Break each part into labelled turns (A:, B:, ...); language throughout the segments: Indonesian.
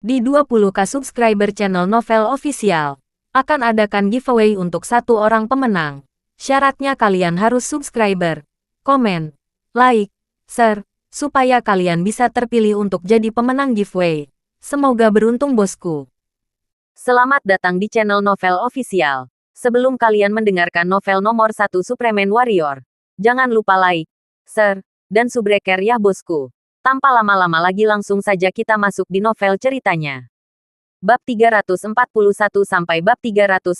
A: Di 20k subscriber channel Novel Official, akan adakan giveaway untuk satu orang pemenang. Syaratnya kalian harus subscriber, komen, like, share, supaya kalian bisa terpilih untuk jadi pemenang giveaway. Semoga beruntung bosku.
B: Selamat datang di channel Novel Official. Sebelum kalian mendengarkan novel nomor 1 Superman Warrior, jangan lupa like, share, dan subrek ya bosku. Tanpa lama-lama lagi langsung saja kita masuk di novel ceritanya. Bab 341 sampai bab 350.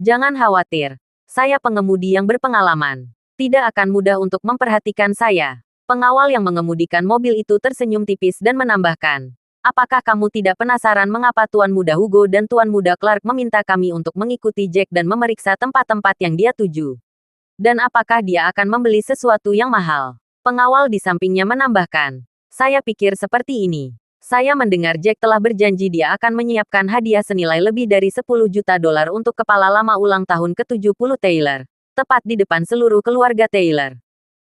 B: Jangan khawatir, saya pengemudi yang berpengalaman. Tidak akan mudah untuk memperhatikan saya. Pengawal yang mengemudikan mobil itu tersenyum tipis dan menambahkan, apakah kamu tidak penasaran mengapa Tuan Muda Hugo dan Tuan Muda Clark meminta kami untuk mengikuti Jack dan memeriksa tempat-tempat yang dia tuju? Dan apakah dia akan membeli sesuatu yang mahal? Pengawal di sampingnya menambahkan, saya pikir seperti ini. Saya mendengar Jack telah berjanji dia akan menyiapkan hadiah senilai lebih dari 10 juta dolar untuk kepala lama ulang tahun ke-70 Taylor. Tepat di depan seluruh keluarga Taylor.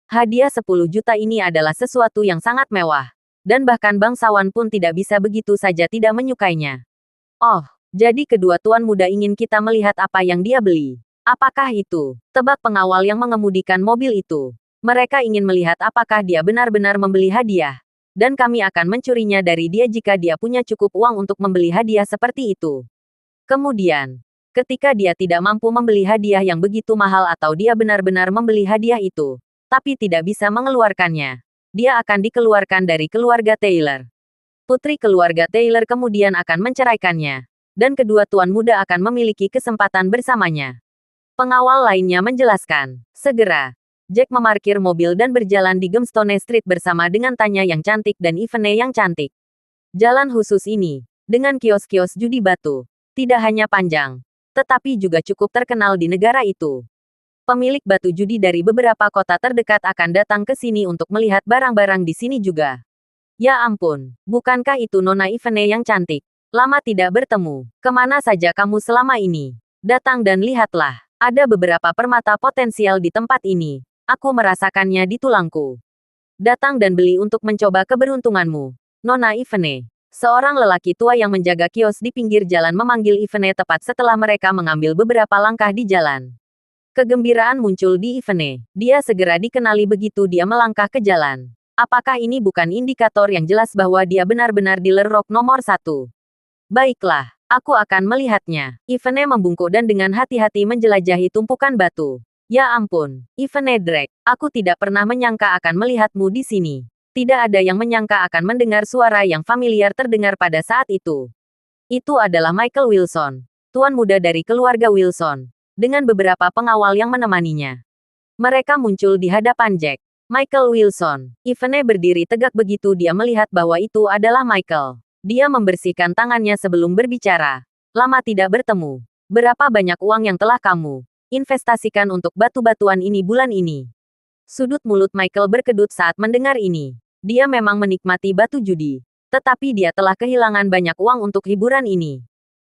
B: Hadiah 10 juta ini adalah sesuatu yang sangat mewah. Dan bahkan bangsawan pun tidak bisa begitu saja tidak menyukainya. Oh, jadi kedua tuan muda ingin kita melihat apa yang dia beli. Apakah itu? Tebak pengawal yang mengemudikan mobil itu. Mereka ingin melihat apakah dia benar-benar membeli hadiah. Dan kami akan mencurinya dari dia jika dia punya cukup uang untuk membeli hadiah seperti itu. Kemudian, ketika dia tidak mampu membeli hadiah yang begitu mahal atau dia benar-benar membeli hadiah itu, tapi tidak bisa mengeluarkannya, dia akan dikeluarkan dari keluarga Taylor. Putri keluarga Taylor kemudian akan menceraikannya. Dan kedua tuan muda akan memiliki kesempatan bersamanya. Pengawal lainnya menjelaskan, segera. Jack memarkir mobil dan berjalan di Gemstone Street bersama dengan Tanya yang cantik dan Ivene yang cantik. Jalan khusus ini, dengan kios-kios judi batu, tidak hanya panjang, tetapi juga cukup terkenal di negara itu. Pemilik batu judi dari beberapa kota terdekat akan datang ke sini untuk melihat barang-barang di sini juga. Ya ampun, bukankah itu Nona Ivene yang cantik? Lama tidak bertemu, kemana saja kamu selama ini? Datang dan lihatlah, ada beberapa permata potensial di tempat ini. Aku merasakannya di tulangku. Datang dan beli untuk mencoba keberuntunganmu. Nona Ivene. Seorang lelaki tua yang menjaga kios di pinggir jalan memanggil Ivene tepat setelah mereka mengambil beberapa langkah di jalan. Kegembiraan muncul di Ivene. Dia segera dikenali begitu dia melangkah ke jalan. Apakah ini bukan indikator yang jelas bahwa dia benar-benar dealer rock nomor 1? Baiklah, aku akan melihatnya. Ivene membungkuk dan dengan hati-hati menjelajahi tumpukan batu. Ya ampun, Ivene Drake, aku tidak pernah menyangka akan melihatmu di sini. Tidak ada yang menyangka akan mendengar suara yang familiar terdengar pada saat itu. Itu adalah Michael Wilson, tuan muda dari keluarga Wilson, dengan beberapa pengawal yang menemaninya. Mereka muncul di hadapan Jack. Michael Wilson. Ivene berdiri tegak begitu dia melihat bahwa itu adalah Michael. Dia membersihkan tangannya sebelum berbicara. Lama tidak bertemu. Berapa banyak uang yang telah kamu investasikan untuk batu-batuan ini bulan ini? Sudut mulut Michael berkedut saat mendengar ini. Dia memang menikmati batu judi. Tetapi dia telah kehilangan banyak uang untuk hiburan ini.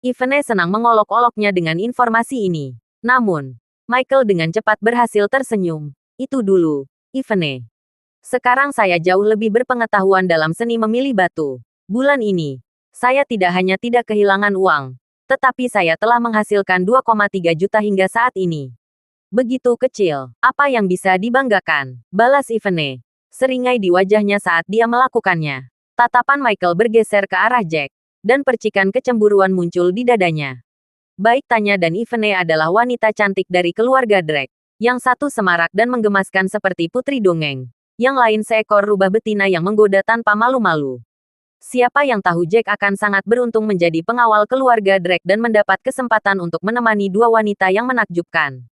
B: Ivene senang mengolok-oloknya dengan informasi ini. Namun, Michael dengan cepat berhasil tersenyum. Itu dulu, Ivene. Sekarang saya jauh lebih berpengetahuan dalam seni memilih batu. Bulan ini, saya tidak hanya tidak kehilangan uang, tetapi saya telah menghasilkan 2,3 juta hingga saat ini. Begitu kecil, apa yang bisa dibanggakan? Balas Ivene. Seringai di wajahnya saat dia melakukannya. Tatapan Michael bergeser ke arah Jack, dan percikan kecemburuan muncul di dadanya. Baik Tanya dan Ivene adalah wanita cantik dari keluarga Drake. Yang satu semarak dan menggemaskan seperti putri dongeng. Yang lain seekor rubah betina yang menggoda tanpa malu-malu. Siapa yang tahu Jack akan sangat beruntung menjadi pengawal keluarga Drake dan mendapat kesempatan untuk menemani dua wanita yang menakjubkan.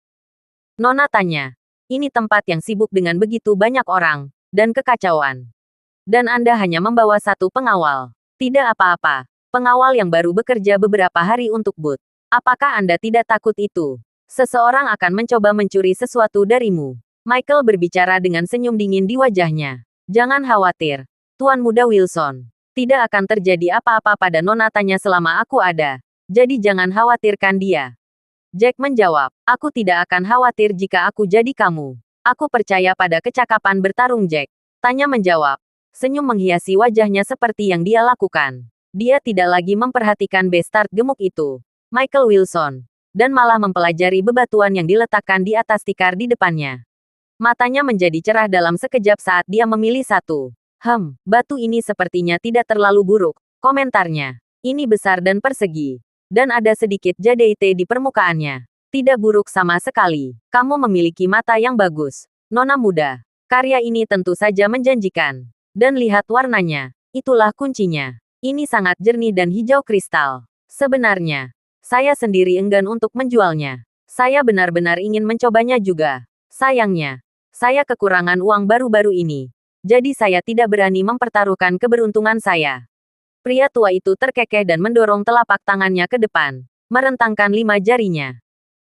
B: Nona Tanya, ini tempat yang sibuk dengan begitu banyak orang, dan kekacauan. Dan Anda hanya membawa satu pengawal. Tidak apa-apa, pengawal yang baru bekerja beberapa hari untuk Booth. Apakah Anda tidak takut itu? Seseorang akan mencoba mencuri sesuatu darimu. Michael berbicara dengan senyum dingin di wajahnya. Jangan khawatir, Tuan Muda Wilson. Tidak akan terjadi apa-apa pada Nona Tanya selama aku ada. Jadi jangan khawatirkan dia. Jack menjawab, aku tidak akan khawatir jika aku jadi kamu. Aku percaya pada kecakapan bertarung Jack. Tanya menjawab. Senyum menghiasi wajahnya seperti yang dia lakukan. Dia tidak lagi memperhatikan bastard gemuk itu, Michael Wilson, dan malah mempelajari bebatuan yang diletakkan di atas tikar di depannya. Matanya menjadi cerah dalam sekejap saat dia memilih satu. Batu ini sepertinya tidak terlalu buruk, komentarnya. Ini besar dan persegi. Dan ada sedikit jadeite di permukaannya. Tidak buruk sama sekali. Kamu memiliki mata yang bagus, nona muda. Karya ini tentu saja menjanjikan. Dan lihat warnanya. Itulah kuncinya. Ini sangat jernih dan hijau kristal. Sebenarnya, saya sendiri enggan untuk menjualnya. Saya benar-benar ingin mencobanya juga. Sayangnya, saya kekurangan uang baru-baru ini. Jadi saya tidak berani mempertaruhkan keberuntungan saya. Pria tua itu terkekeh dan mendorong telapak tangannya ke depan, merentangkan 5 jarinya.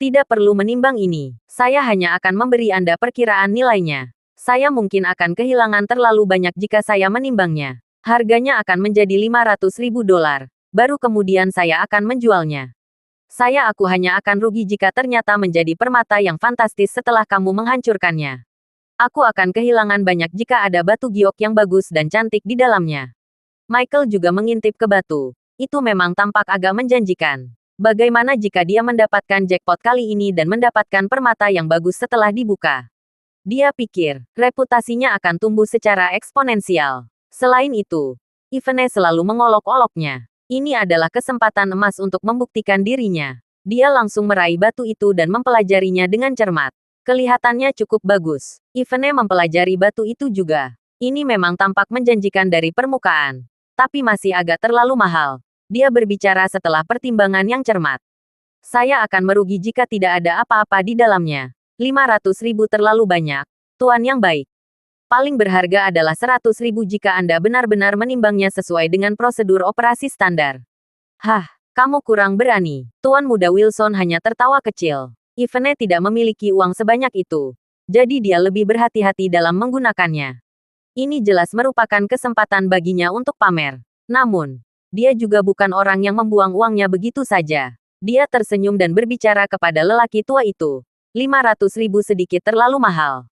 B: Tidak perlu menimbang ini. Saya hanya akan memberi Anda perkiraan nilainya. Saya mungkin akan kehilangan terlalu banyak jika saya menimbangnya. Harganya akan menjadi $500.000. Baru kemudian saya akan menjualnya. Aku hanya akan rugi jika ternyata menjadi permata yang fantastis setelah kamu menghancurkannya. Aku akan kehilangan banyak jika ada batu giok yang bagus dan cantik di dalamnya. Michael juga mengintip ke batu. Itu memang tampak agak menjanjikan. Bagaimana jika dia mendapatkan jackpot kali ini dan mendapatkan permata yang bagus setelah dibuka? Dia pikir, reputasinya akan tumbuh secara eksponensial. Selain itu, Ivene selalu mengolok-oloknya. Ini adalah kesempatan emas untuk membuktikan dirinya. Dia langsung meraih batu itu dan mempelajarinya dengan cermat. Kelihatannya cukup bagus. Ivene mempelajari batu itu juga. Ini memang tampak menjanjikan dari permukaan. Tapi masih agak terlalu mahal. Dia berbicara setelah pertimbangan yang cermat. Saya akan merugi jika tidak ada apa-apa di dalamnya. 500.000 terlalu banyak. Tuan yang baik. Paling berharga adalah 100.000 jika Anda benar-benar menimbangnya sesuai dengan prosedur operasi standar. Kamu kurang berani. Tuan muda Wilson hanya tertawa kecil. Ivene tidak memiliki uang sebanyak itu. Jadi dia lebih berhati-hati dalam menggunakannya. Ini jelas merupakan kesempatan baginya untuk pamer. Namun, dia juga bukan orang yang membuang uangnya begitu saja. Dia tersenyum dan berbicara kepada lelaki tua itu. 500.000 sedikit terlalu mahal.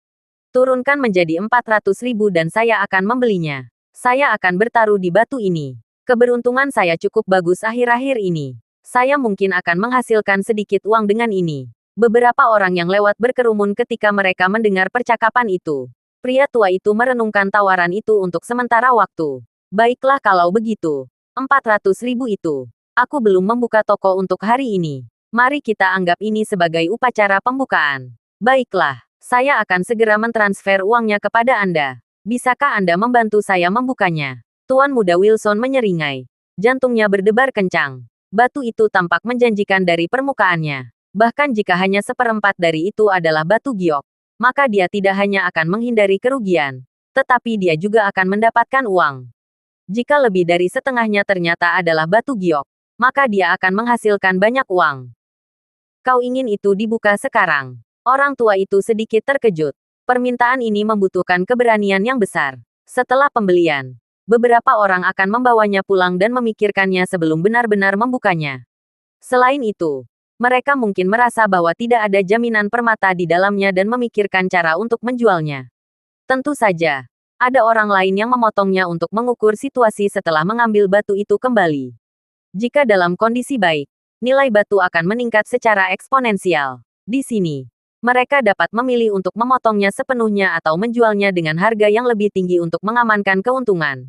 B: Turunkan menjadi 400.000 dan saya akan membelinya. Saya akan bertaruh di batu ini. Keberuntungan saya cukup bagus akhir-akhir ini. Saya mungkin akan menghasilkan sedikit uang dengan ini. Beberapa orang yang lewat berkerumun ketika mereka mendengar percakapan itu. Pria tua itu merenungkan tawaran itu untuk sementara waktu. Baiklah kalau begitu. 400.000 itu. Aku belum membuka toko untuk hari ini. Mari kita anggap ini sebagai upacara pembukaan. Baiklah, saya akan segera mentransfer uangnya kepada Anda. Bisakah Anda membantu saya membukanya? Tuan muda Wilson menyeringai. Jantungnya berdebar kencang. Batu itu tampak menjanjikan dari permukaannya. Bahkan jika hanya seperempat dari itu adalah batu giok, maka dia tidak hanya akan menghindari kerugian, tetapi dia juga akan mendapatkan uang. Jika lebih dari setengahnya ternyata adalah batu giok, maka dia akan menghasilkan banyak uang. Kau ingin itu dibuka sekarang? Orang tua itu sedikit terkejut. Permintaan ini membutuhkan keberanian yang besar. Setelah pembelian, beberapa orang akan membawanya pulang dan memikirkannya sebelum benar-benar membukanya. Selain itu, mereka mungkin merasa bahwa tidak ada jaminan permata di dalamnya dan memikirkan cara untuk menjualnya. Tentu saja, ada orang lain yang memotongnya untuk mengukur situasi setelah mengambil batu itu kembali. Jika dalam kondisi baik, nilai batu akan meningkat secara eksponensial. Di sini, mereka dapat memilih untuk memotongnya sepenuhnya atau menjualnya dengan harga yang lebih tinggi untuk mengamankan keuntungan.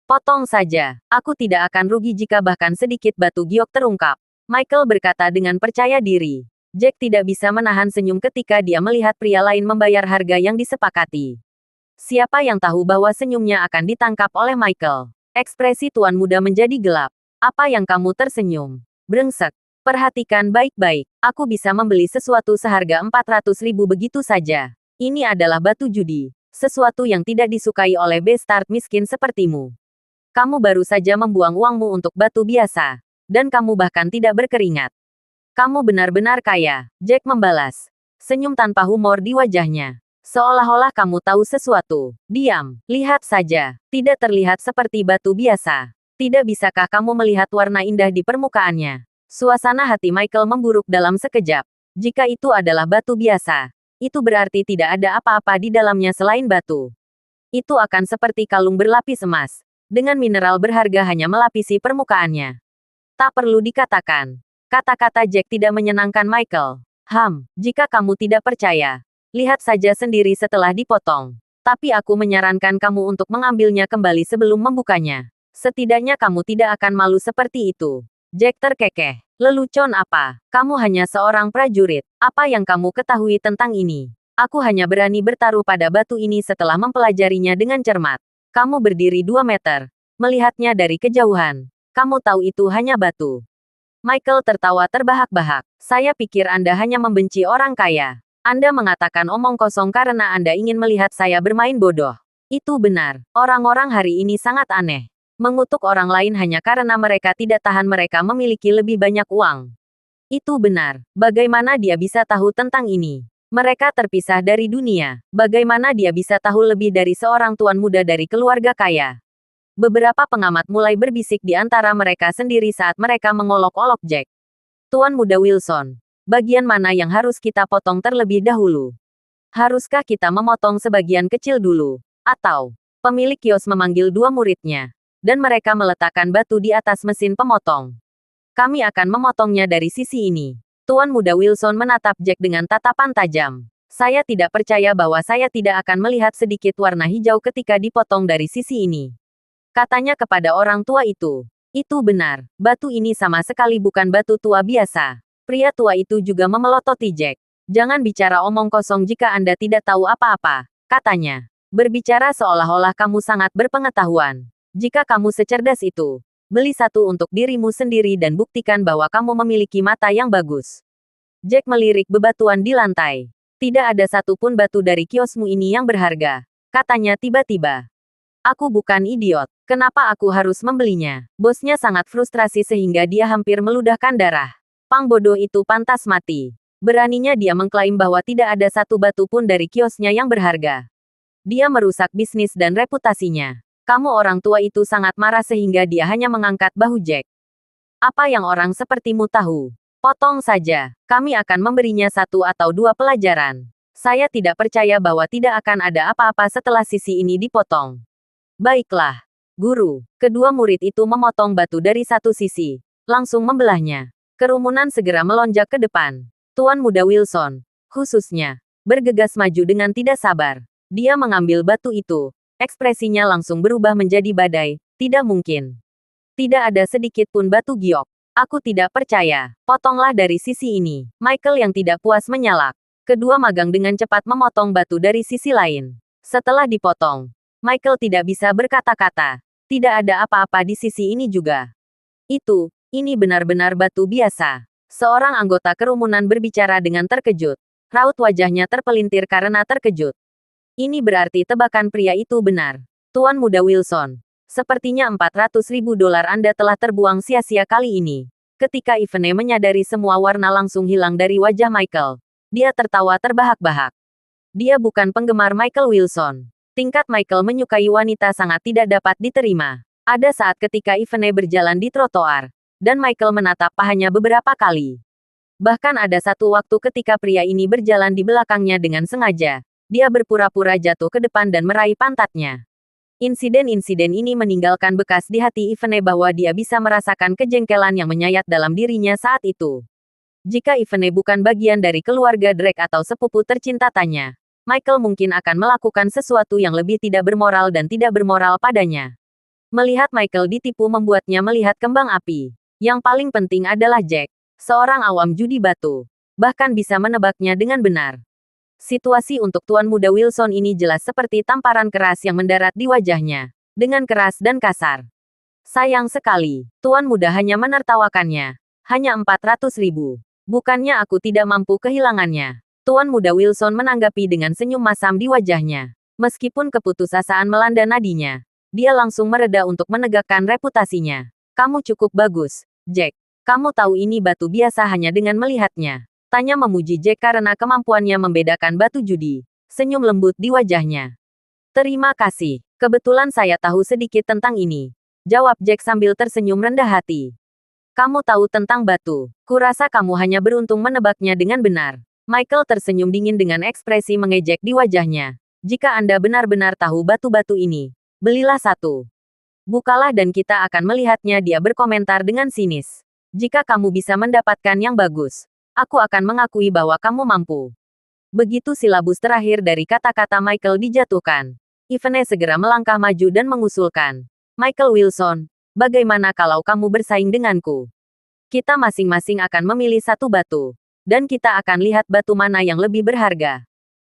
B: Potong saja, aku tidak akan rugi jika bahkan sedikit batu giok terungkap. Michael berkata dengan percaya diri. Jack tidak bisa menahan senyum ketika dia melihat pria lain membayar harga yang disepakati. Siapa yang tahu bahwa senyumnya akan ditangkap oleh Michael? Ekspresi tuan muda menjadi gelap. Apa yang kamu tersenyum? Brengsek. Perhatikan baik-baik. Aku bisa membeli sesuatu seharga 400.000 begitu saja. Ini adalah batu judi. Sesuatu yang tidak disukai oleh bastard miskin sepertimu. Kamu baru saja membuang uangmu untuk batu biasa. Dan kamu bahkan tidak berkeringat. Kamu benar-benar kaya, Jack membalas. Senyum tanpa humor di wajahnya. Seolah-olah kamu tahu sesuatu. Diam, lihat saja. Tidak terlihat seperti batu biasa. Tidak bisakah kamu melihat warna indah di permukaannya? Suasana hati Michael memburuk dalam sekejap. Jika itu adalah batu biasa, itu berarti tidak ada apa-apa di dalamnya selain batu. Itu akan seperti kalung berlapis emas. dengan mineral berharga hanya melapisi permukaannya. Tak perlu dikatakan. Kata-kata Jack tidak menyenangkan Michael. Jika kamu tidak percaya, lihat saja sendiri setelah dipotong. Tapi aku menyarankan kamu untuk mengambilnya kembali sebelum membukanya. Setidaknya kamu tidak akan malu seperti itu. Jack terkekeh. Lelucon apa? Kamu hanya seorang prajurit. Apa yang kamu ketahui tentang ini? Aku hanya berani bertaruh pada batu ini setelah mempelajarinya dengan cermat. Kamu berdiri 2 meter. Melihatnya dari kejauhan. Kamu tahu itu hanya batu. Michael tertawa terbahak-bahak. Saya pikir Anda hanya membenci orang kaya. Anda mengatakan omong kosong karena Anda ingin melihat saya bermain bodoh. Itu benar. Orang-orang hari ini sangat aneh. Mengutuk orang lain hanya karena mereka tidak tahan mereka memiliki lebih banyak uang. Itu benar. Bagaimana dia bisa tahu tentang ini? Mereka terpisah dari dunia. Bagaimana dia bisa tahu lebih dari seorang tuan muda dari keluarga kaya? Beberapa pengamat mulai berbisik di antara mereka sendiri saat mereka mengolok-olok Jack. Tuan muda Wilson, bagian mana yang harus kita potong terlebih dahulu? Haruskah kita memotong sebagian kecil dulu? Atau, pemilik kios memanggil 2 muridnya, dan mereka meletakkan batu di atas mesin pemotong. Kami akan memotongnya dari sisi ini. Tuan muda Wilson menatap Jack dengan tatapan tajam. Saya tidak percaya bahwa saya tidak akan melihat sedikit warna hijau ketika dipotong dari sisi ini. Katanya kepada orang tua itu. Itu benar, batu ini sama sekali bukan batu tua biasa. Pria tua itu juga memelototi Jack. Jangan bicara omong kosong jika Anda tidak tahu apa-apa, katanya. Berbicara seolah-olah kamu sangat berpengetahuan. Jika kamu secerdas itu, beli satu untuk dirimu sendiri dan buktikan bahwa kamu memiliki mata yang bagus. Jack melirik bebatuan di lantai. Tidak ada satupun batu dari kiosmu ini yang berharga, katanya tiba-tiba. Aku bukan idiot. Kenapa aku harus membelinya? Bosnya sangat frustrasi sehingga dia hampir meludahkan darah. Pang bodoh itu pantas mati. Beraninya dia mengklaim bahwa tidak ada satu batu pun dari kiosnya yang berharga. Dia merusak bisnis dan reputasinya. Kamu orang tua itu sangat marah sehingga dia hanya mengangkat bahu Jack. Apa yang orang sepertimu tahu? Potong saja. Kami akan memberinya 1 atau 2 pelajaran. Saya tidak percaya bahwa tidak akan ada apa-apa setelah sisi ini dipotong. Baiklah. Guru, kedua murid itu memotong batu dari satu sisi, langsung membelahnya. Kerumunan segera melonjak ke depan. Tuan muda Wilson, khususnya, bergegas maju dengan tidak sabar. Dia mengambil batu itu, ekspresinya langsung berubah menjadi badai. Tidak mungkin. Tidak ada sedikit pun batu giok. Aku tidak percaya. Potonglah dari sisi ini. Michael yang tidak puas menyalak. Kedua magang dengan cepat memotong batu dari sisi lain. Setelah dipotong, Michael tidak bisa berkata-kata. Tidak ada apa-apa di sisi ini juga. Ini benar-benar batu biasa. Seorang anggota kerumunan berbicara dengan terkejut. Raut wajahnya terpelintir karena terkejut. Ini berarti tebakan pria itu benar. Tuan muda Wilson, sepertinya $400.000 Anda telah terbuang sia-sia kali ini. Ketika Ivene menyadari semua warna langsung hilang dari wajah Michael, dia tertawa terbahak-bahak. Dia bukan penggemar Michael Wilson. Tingkat Michael menyukai wanita sangat tidak dapat diterima. Ada saat ketika Ivene berjalan di trotoar, dan Michael menatap pahanya beberapa kali. Bahkan ada satu waktu ketika pria ini berjalan di belakangnya dengan sengaja. Dia berpura-pura jatuh ke depan dan meraih pantatnya. Insiden-insiden ini meninggalkan bekas di hati Ivene bahwa dia bisa merasakan kejengkelan yang menyayat dalam dirinya saat itu. Jika Ivene bukan bagian dari keluarga Drake atau sepupu tercinta Tanya, Michael mungkin akan melakukan sesuatu yang lebih tidak bermoral dan tidak bermoral padanya. Melihat Michael ditipu membuatnya melihat kembang api. Yang paling penting adalah Jack, seorang awam judi batu. Bahkan bisa menebaknya dengan benar. Situasi untuk Tuan Muda Wilson ini jelas seperti tamparan keras yang mendarat di wajahnya. Dengan keras dan kasar. Sayang sekali, Tuan Muda hanya menertawakannya. Hanya 400.000. Bukannya aku tidak mampu kehilangannya. Tuan Muda Wilson menanggapi dengan senyum masam di wajahnya. Meskipun keputusasaan melanda nadinya, dia langsung mereda untuk menegakkan reputasinya. Kamu cukup bagus, Jack. Kamu tahu ini batu biasa hanya dengan melihatnya. Tanya memuji Jack karena kemampuannya membedakan batu judi. Senyum lembut di wajahnya. Terima kasih. Kebetulan saya tahu sedikit tentang ini. Jawab Jack sambil tersenyum rendah hati. Kamu tahu tentang batu. Kurasa kamu hanya beruntung menebaknya dengan benar. Michael tersenyum dingin dengan ekspresi mengejek di wajahnya. Jika Anda benar-benar tahu batu-batu ini, belilah satu. Bukalah dan kita akan melihatnya, dia berkomentar dengan sinis. Jika kamu bisa mendapatkan yang bagus, aku akan mengakui bahwa kamu mampu. Begitu silabus terakhir dari kata-kata Michael dijatuhkan, Ivene segera melangkah maju dan mengusulkan. Michael Wilson, bagaimana kalau kamu bersaing denganku? Kita masing-masing akan memilih satu batu. Dan kita akan lihat batu mana yang lebih berharga.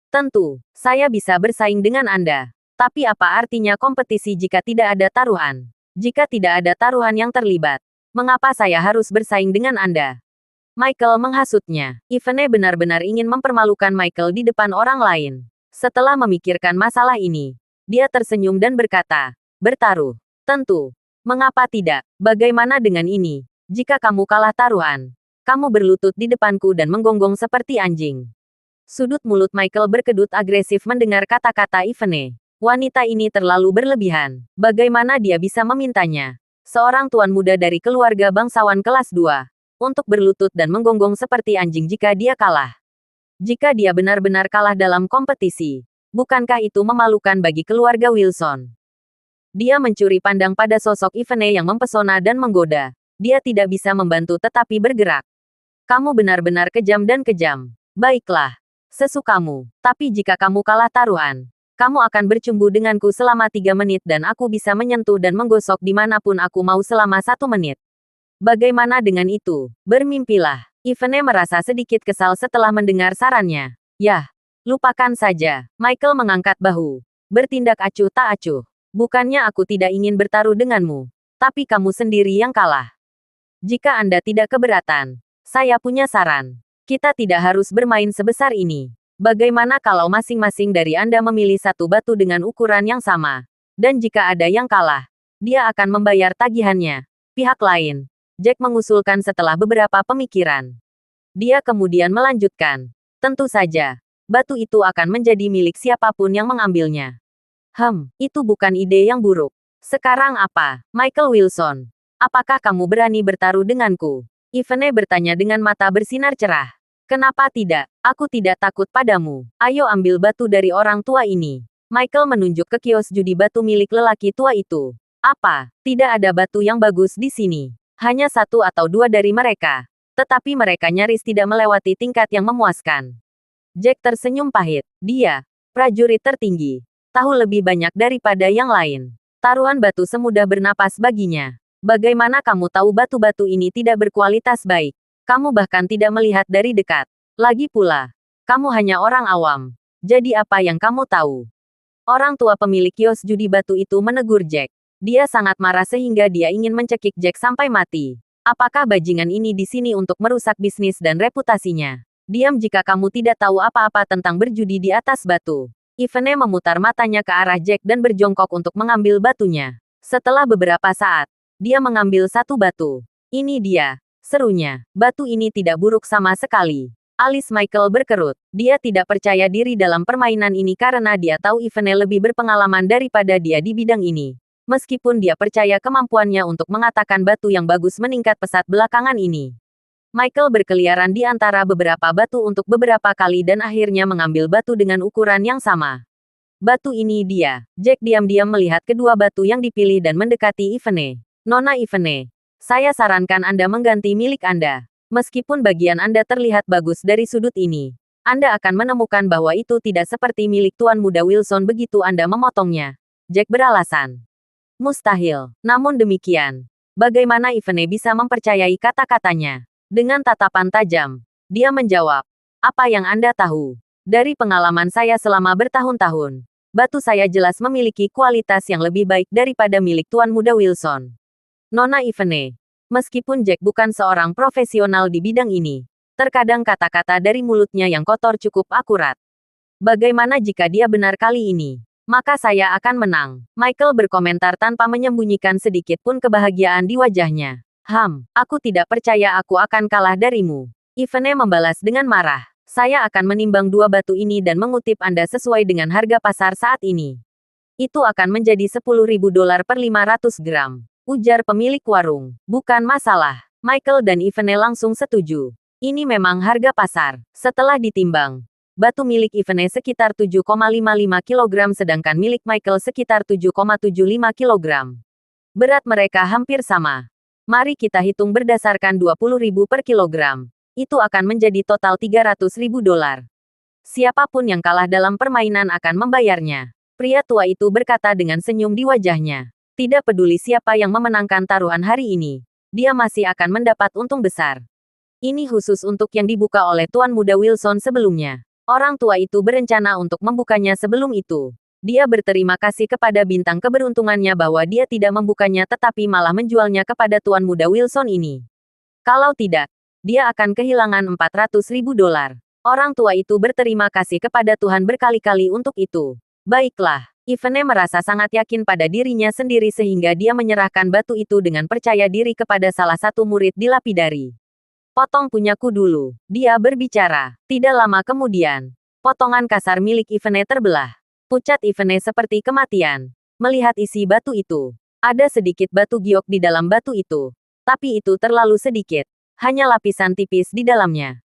B: Tentu, saya bisa bersaing dengan Anda. Tapi apa artinya kompetisi jika tidak ada taruhan? Jika tidak ada taruhan yang terlibat, mengapa saya harus bersaing dengan Anda? Michael menghasutnya. Ivene benar-benar ingin mempermalukan Michael di depan orang lain. Setelah memikirkan masalah ini, dia tersenyum dan berkata, bertaruh. Tentu. Mengapa tidak? Bagaimana dengan ini? Jika kamu kalah taruhan, kamu berlutut di depanku dan menggonggong seperti anjing. Sudut mulut Michael berkedut agresif mendengar kata-kata Ivene. Wanita ini terlalu berlebihan. Bagaimana dia bisa memintanya? Seorang tuan muda dari keluarga bangsawan kelas 2. Untuk berlutut dan menggonggong seperti anjing jika dia kalah. Jika dia benar-benar kalah dalam kompetisi, bukankah itu memalukan bagi keluarga Wilson? Dia mencuri pandang pada sosok Ivene yang mempesona dan menggoda. Dia tidak bisa membantu tetapi bergerak. Kamu benar-benar kejam dan kejam. Baiklah. Sesukamu. Tapi jika kamu kalah taruhan, kamu akan bercumbu denganku selama 3 menit dan aku bisa menyentuh dan menggosok dimanapun aku mau selama 1 menit. Bagaimana dengan itu? Bermimpilah. Ivene merasa sedikit kesal setelah mendengar sarannya. Yah, lupakan saja. Michael mengangkat bahu. Bertindak acuh tak acuh. Bukannya aku tidak ingin bertaruh denganmu. Tapi kamu sendiri yang kalah. Jika Anda tidak keberatan, saya punya saran. Kita tidak harus bermain sebesar ini. Bagaimana kalau masing-masing dari Anda memilih satu batu dengan ukuran yang sama? Dan jika ada yang kalah, dia akan membayar tagihannya. Pihak lain, Jack mengusulkan setelah beberapa pemikiran. Dia kemudian melanjutkan. Tentu saja, batu itu akan menjadi milik siapapun yang mengambilnya. Itu bukan ide yang buruk. Sekarang apa, Michael Wilson? Apakah kamu berani bertaruh denganku? Ivene bertanya dengan mata bersinar cerah. Kenapa tidak? Aku tidak takut padamu. Ayo ambil batu dari orang tua ini. Michael menunjuk ke kios judi batu milik lelaki tua itu. Apa? Tidak ada batu yang bagus di sini. Hanya 1 atau 2 dari mereka. Tetapi mereka nyaris tidak melewati tingkat yang memuaskan. Jack tersenyum pahit. Dia, prajurit tertinggi, tahu lebih banyak daripada yang lain. Taruhan batu semudah bernapas baginya. Bagaimana kamu tahu batu-batu ini tidak berkualitas baik? Kamu bahkan tidak melihat dari dekat. Lagi pula, kamu hanya orang awam. Jadi apa yang kamu tahu? Orang tua pemilik kios judi batu itu menegur Jack. Dia sangat marah sehingga dia ingin mencekik Jack sampai mati. Apakah bajingan ini di sini untuk merusak bisnis dan reputasinya? Diam jika kamu tidak tahu apa-apa tentang berjudi di atas batu. Ivene memutar matanya ke arah Jack dan berjongkok untuk mengambil batunya. Setelah beberapa saat, dia mengambil 1 batu. Ini dia. Serunya, batu ini tidak buruk sama sekali. Alis Michael berkerut. Dia tidak percaya diri dalam permainan ini karena dia tahu Ivene lebih berpengalaman daripada dia di bidang ini. Meskipun dia percaya kemampuannya untuk mengatakan batu yang bagus meningkat pesat belakangan ini. Michael berkeliaran di antara beberapa batu untuk beberapa kali dan akhirnya mengambil batu dengan ukuran yang sama. Batu ini dia. Jack diam-diam melihat kedua batu yang dipilih dan mendekati Ivene. Nona Ivene, saya sarankan Anda mengganti milik Anda. Meskipun bagian Anda terlihat bagus dari sudut ini, Anda akan menemukan bahwa itu tidak seperti milik Tuan Muda Wilson begitu Anda memotongnya. Jack beralasan. Mustahil. Namun demikian, bagaimana Ivene bisa mempercayai kata-katanya? Dengan tatapan tajam, dia menjawab. Apa yang Anda tahu? Dari pengalaman saya selama bertahun-tahun, batu saya jelas memiliki kualitas yang lebih baik daripada milik Tuan Muda Wilson. Nona Ivene, meskipun Jack bukan seorang profesional di bidang ini, terkadang kata-kata dari mulutnya yang kotor cukup akurat. Bagaimana jika dia benar kali ini? Maka saya akan menang. Michael berkomentar tanpa menyembunyikan sedikit pun kebahagiaan di wajahnya. Aku tidak percaya aku akan kalah darimu. Ivene membalas dengan marah. Saya akan menimbang 2 batu ini dan mengutip Anda sesuai dengan harga pasar saat ini. Itu akan menjadi $10.000 per 500 gram. Ujar pemilik warung. Bukan masalah. Michael dan Ivene langsung setuju. Ini memang harga pasar. Setelah ditimbang, batu milik Ivene sekitar 7,55 kg sedangkan milik Michael sekitar 7,75 kg. Berat mereka hampir sama. Mari kita hitung berdasarkan 20.000 per kilogram. Itu akan menjadi total 300.000 dolar. Siapapun yang kalah dalam permainan akan membayarnya. Pria tua itu berkata dengan senyum di wajahnya. Tidak peduli siapa yang memenangkan taruhan hari ini. Dia masih akan mendapat untung besar. Ini khusus untuk yang dibuka oleh Tuan Muda Wilson sebelumnya. Orang tua itu berencana untuk membukanya sebelum itu. Dia berterima kasih kepada bintang keberuntungannya bahwa dia tidak membukanya tetapi malah menjualnya kepada Tuan Muda Wilson ini. Kalau tidak, dia akan kehilangan 400.000 dolar. Orang tua itu berterima kasih kepada Tuhan berkali-kali untuk itu. Baiklah, Ivene merasa sangat yakin pada dirinya sendiri sehingga dia menyerahkan batu itu dengan percaya diri kepada salah satu murid di lapidari. Potong punyaku dulu. Dia berbicara. Tidak lama kemudian, potongan kasar milik Ivene terbelah. Pucat Ivene seperti kematian. Melihat isi batu itu. Ada sedikit batu giok di dalam batu itu. Tapi itu terlalu sedikit. Hanya lapisan tipis di dalamnya.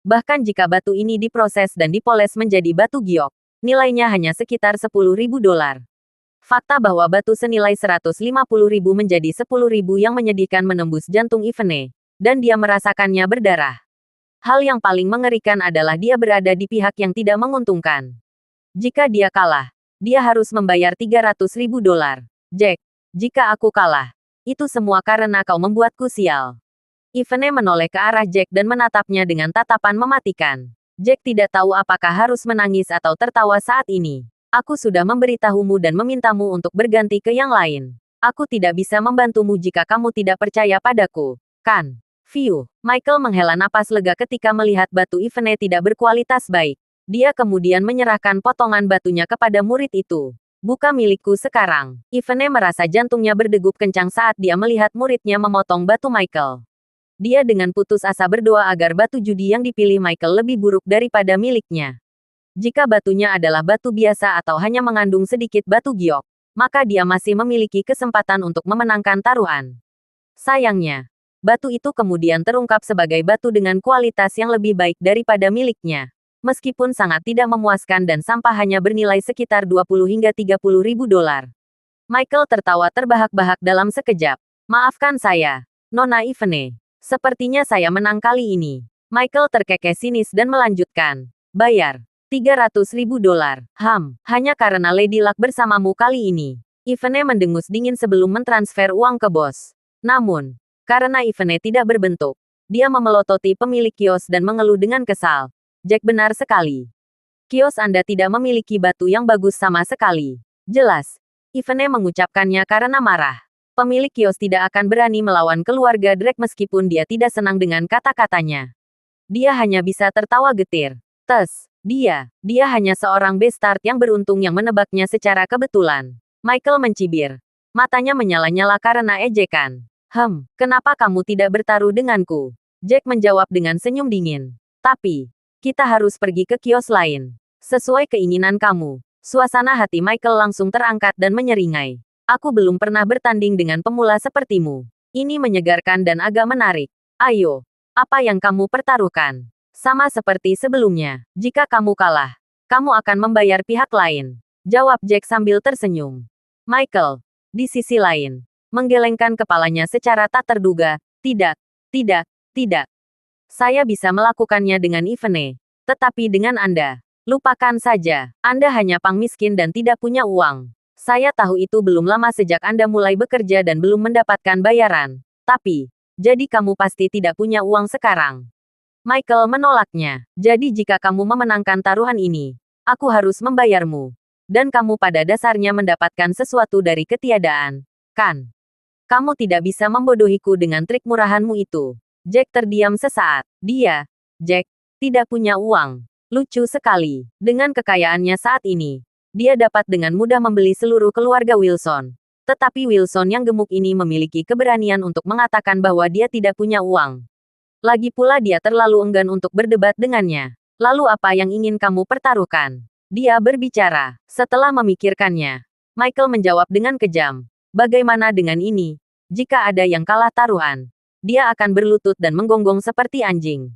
B: Bahkan jika batu ini diproses dan dipoles menjadi batu giok, nilainya hanya sekitar 10.000 dolar. Fakta bahwa batu senilai 150.000 menjadi 10.000 yang menyedihkan menembus jantung Ivene. Dan dia merasakannya berdarah. Hal yang paling mengerikan adalah dia berada di pihak yang tidak menguntungkan. Jika dia kalah, dia harus membayar 300.000 dolar. Jack, jika aku kalah, itu semua karena kau membuatku sial. Ivene menoleh ke arah Jack dan menatapnya dengan tatapan mematikan. Jack tidak tahu apakah harus menangis atau tertawa saat ini. Aku sudah memberitahumu dan memintamu untuk berganti ke yang lain. Aku tidak bisa membantumu jika kamu tidak percaya padaku, kan? Fiu, Michael menghela napas lega ketika melihat batu Ivene tidak berkualitas baik. Dia kemudian menyerahkan potongan batunya kepada murid itu. Buka milikku sekarang. Ivene merasa jantungnya berdegup kencang saat dia melihat muridnya memotong batu Michael. Dia dengan putus asa berdoa agar batu judi yang dipilih Michael lebih buruk daripada miliknya. Jika batunya adalah batu biasa atau hanya mengandung sedikit batu giok, maka dia masih memiliki kesempatan untuk memenangkan taruhan. Sayangnya, batu itu kemudian terungkap sebagai batu dengan kualitas yang lebih baik daripada miliknya. Meskipun sangat tidak memuaskan dan sampah hanya bernilai sekitar 20 hingga 30.000 dolar. Michael tertawa terbahak-bahak dalam sekejap. Maafkan saya, Nona Ivene. Sepertinya saya menang kali ini. Michael terkekeh sinis dan melanjutkan. Bayar 300.000 dolar. Hanya karena Lady Luck bersamamu kali ini. Ivene mendengus dingin sebelum mentransfer uang ke bos. Namun, karena Ivene tidak berbentuk, dia memelototi pemilik kios dan mengeluh dengan kesal. Jack benar sekali. Kios Anda tidak memiliki batu yang bagus sama sekali. Jelas. Ivene mengucapkannya karena marah. Pemilik kios tidak akan berani melawan keluarga Drake meskipun dia tidak senang dengan kata-katanya. Dia hanya bisa tertawa getir. Dia hanya seorang bastard yang beruntung yang menebaknya secara kebetulan. Michael mencibir. Matanya menyala-nyala karena ejekan. Kenapa kamu tidak bertaruh denganku? Jack menjawab dengan senyum dingin. Tapi, kita harus pergi ke kios lain. Sesuai keinginan kamu. Suasana hati Michael langsung terangkat dan menyeringai. Aku belum pernah bertanding dengan pemula sepertimu. Ini menyegarkan dan agak menarik. Ayo, apa yang kamu pertaruhkan? Sama seperti sebelumnya. Jika kamu kalah, kamu akan membayar pihak lain. Jawab Jack sambil tersenyum. Michael, di sisi lain, menggelengkan kepalanya secara tak terduga. Tidak. Saya bisa melakukannya dengan Ivene. Tetapi dengan Anda, lupakan saja. Anda hanya pang miskin dan tidak punya uang. Saya tahu itu belum lama sejak Anda mulai bekerja dan belum mendapatkan bayaran. Tapi, jadi kamu pasti tidak punya uang sekarang. Michael menolaknya. Jadi jika kamu memenangkan taruhan ini, aku harus membayarmu. Dan kamu pada dasarnya mendapatkan sesuatu dari ketiadaan, kan? Kamu tidak bisa membodohiku dengan trik murahanmu itu. Jack terdiam sesaat. Jack, tidak punya uang. Lucu sekali. Dengan kekayaannya saat ini, dia dapat dengan mudah membeli seluruh keluarga Wilson. Tetapi Wilson yang gemuk ini memiliki keberanian untuk mengatakan bahwa dia tidak punya uang. Lagi pula dia terlalu enggan untuk berdebat dengannya. Lalu apa yang ingin kamu pertaruhkan? Dia berbicara. Setelah memikirkannya, Michael menjawab dengan kejam. Bagaimana dengan ini? Jika ada yang kalah taruhan, dia akan berlutut dan menggonggong seperti anjing.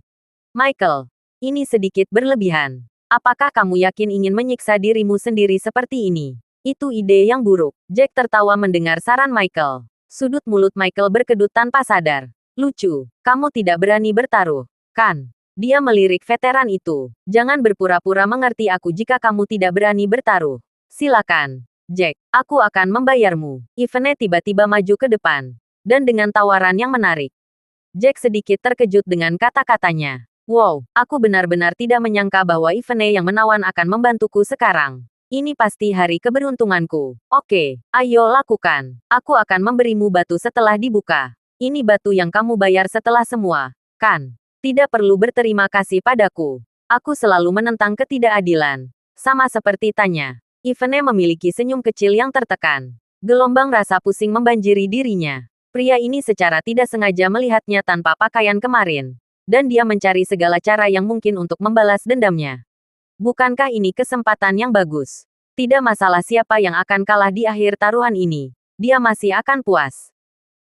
B: Michael, ini sedikit berlebihan. Apakah kamu yakin ingin menyiksa dirimu sendiri seperti ini? Itu ide yang buruk. Jack tertawa mendengar saran Michael. Sudut mulut Michael berkedut tanpa sadar. Lucu, kamu tidak berani bertaruh, kan? Dia melirik veteran itu. Jangan berpura-pura mengerti aku jika kamu tidak berani bertaruh. Silakan, Jack. Aku akan membayarmu. Ivene tiba-tiba maju ke depan. Dan dengan tawaran yang menarik. Jack sedikit terkejut dengan kata-katanya. Wow, aku benar-benar tidak menyangka bahwa Ivene yang menawan akan membantuku sekarang. Ini pasti hari keberuntunganku. Oke, ayo lakukan. Aku akan memberimu batu setelah dibuka. Ini batu yang kamu bayar setelah semua, kan? Tidak perlu berterima kasih padaku. Aku selalu menentang ketidakadilan. Sama seperti Tanya. Ivene memiliki senyum kecil yang tertekan. Gelombang rasa pusing membanjiri dirinya. Pria ini secara tidak sengaja melihatnya tanpa pakaian kemarin. Dan dia mencari segala cara yang mungkin untuk membalas dendamnya. Bukankah ini kesempatan yang bagus? Tidak masalah siapa yang akan kalah di akhir taruhan ini. Dia masih akan puas.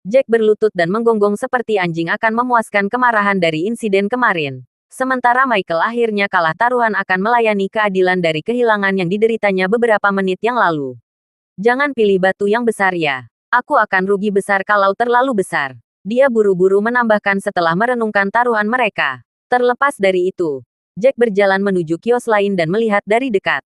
B: Jack berlutut dan menggonggong seperti anjing akan memuaskan kemarahan dari insiden kemarin. Sementara Michael akhirnya kalah taruhan akan melayani keadilan dari kehilangan yang dideritanya beberapa menit yang lalu. Jangan pilih batu yang besar ya. Aku akan rugi besar kalau terlalu besar. Dia buru-buru menambahkan setelah merenungkan taruhan mereka. Terlepas dari itu, Jack berjalan menuju kios lain dan melihat dari dekat.